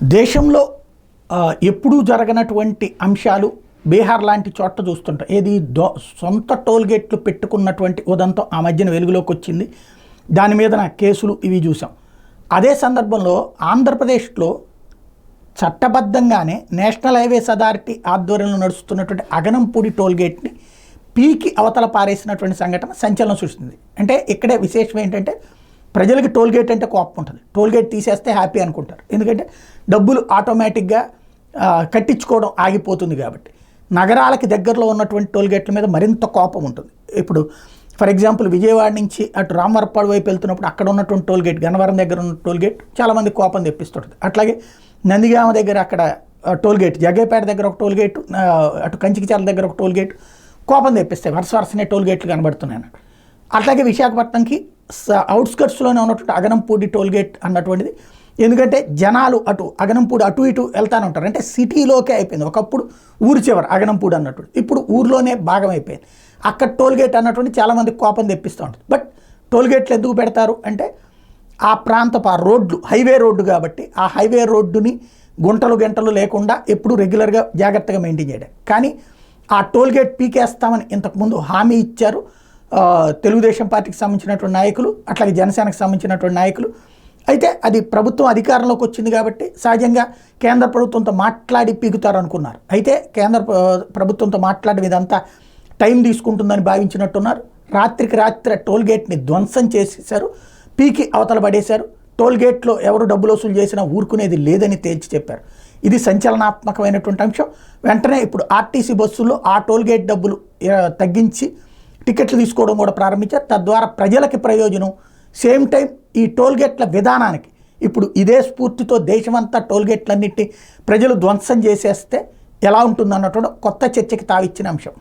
దేశంలో ఎప్పుడూ జరగనటువంటి అంశాలు బీహార్ లాంటి చోట్ల చూస్తుంటాం. ఏది సొంత టోల్గేట్లు పెట్టుకున్నటువంటి ఉదంతం ఆ మధ్యన వెలుగులోకి వచ్చింది. దాని మీద కేసులు ఇవి చూసాం. అదే సందర్భంలో ఆంధ్రప్రదేశ్లో చట్టబద్ధంగానే నేషనల్ హైవేస్ అథారిటీ ఆధ్వర్యంలో నడుస్తున్నటువంటి అగనంపూడి టోల్గేట్ని పీకి అవతల పారేసినటువంటి సంఘటన సంచలనం సృష్టించింది. అంటే ఇక్కడే విశేషం ఏంటంటే ప్రజలకి టోల్గేట్ అంటే కోపం ఉంటుంది. టోల్గేట్ తీసేస్తే హ్యాపీ అనుకుంటారు. ఎందుకంటే డబ్బులు ఆటోమేటిక్గా కట్టించుకోవడం ఆగిపోతుంది కాబట్టి. నగరాలకి దగ్గరలో ఉన్నటువంటి టోల్గేట్ల మీద మరింత కోపం ఉంటుంది. ఇప్పుడు ఫర్ ఎగ్జాంపుల్ విజయవాడ నుంచి అటు రామవరపాడు వైపు వెళ్తున్నప్పుడు అక్కడ ఉన్నటువంటి టోల్గేట్, గన్నవరం దగ్గర ఉన్న టోల్గేట్ చాలామంది కోపం తెప్పిస్తుంటుంది. అట్లాగే నందిగామ దగ్గర అక్కడ టోల్గేట్, జగ్గేపేట దగ్గర ఒక టోల్గేట్, అటు కంచికిచాల దగ్గర ఒక టోల్గేట్ కోపం తెప్పిస్తాయి. వరుసనే టోల్గేట్లు కనబడుతున్నాయి అన్నట్టు. అట్లాగే విశాఖపట్నంకి అవుట్స్కట్స్లోనే ఉన్నటువంటి అగనంపూడి టోల్గేట్ అన్నటువంటిది, ఎందుకంటే జనాలు అటు అగనంపూడి అటు ఇటు వెళ్తానే ఉంటారు. అంటే సిటీలోకే అయిపోయింది. ఒకప్పుడు ఊరు చివరి అగనంపూడి అన్నట్టు, ఇప్పుడు ఊర్లోనే భాగం అయిపోయింది. అక్కడ టోల్గేట్ అన్నటువంటి చాలామంది కోపం తెప్పిస్తూ ఉంటుంది. బట్ టోల్గేట్లు ఎందుకు పెడతారు అంటే ఆ ప్రాంతపు ఆ రోడ్లు హైవే రోడ్డు కాబట్టి ఆ హైవే రోడ్డుని గుంటలు గంటలు లేకుండా ఎప్పుడు రెగ్యులర్గా జాగ్రత్తగా మెయింటైన్ చేయడం. కానీ ఆ టోల్గేట్ పీకేస్తామని ఇంతకుముందు హామీ ఇచ్చారు తెలుగుదేశం పార్టీకి సంబంధించినటువంటి నాయకులు, అట్లాగే జనసేనకు సంబంధించినటువంటి నాయకులు. అయితే అది ప్రభుత్వం అధికారంలోకి వచ్చింది కాబట్టి సహజంగా కేంద్ర ప్రభుత్వంతో మాట్లాడి పీకుతారు అనుకున్నారు. అయితే కేంద్ర ప్రభుత్వంతో మాట్లాడడం ఇదంతా టైం తీసుకుంటుందని భావించినట్టున్నారు. రాత్రికి రాత్రి టోల్గేట్ని ధ్వంసం చేసేశారు, పీకి అవతల పడేశారు. టోల్గేట్లో ఎవరు డబ్బులు వసూలు చేసినా ఊరుకునేది లేదని తేల్చి చెప్పారు. ఇది సంచలనాత్మకమైనటువంటి అంశం. వెంటనే ఇప్పుడు ఆర్టీసీ బస్సుల్లో ఆ టోల్గేట్ డబ్బులు తగ్గించి టికెట్లు తీసుకోవడం కూడా ప్రారంభించారు. తద్వారా ప్రజలకి ప్రయోజనం. సేమ్ టైం ఈ టోల్గేట్ల విధానానికి ఇప్పుడు ఇదే స్ఫూర్తితో దేశమంతా టోల్గేట్లన్నింటినీ ప్రజలు ధ్వంసం చేసేస్తే ఎలా ఉంటుందన్నటువంటి కొత్త చర్చకి తావిచ్చిన అంశం.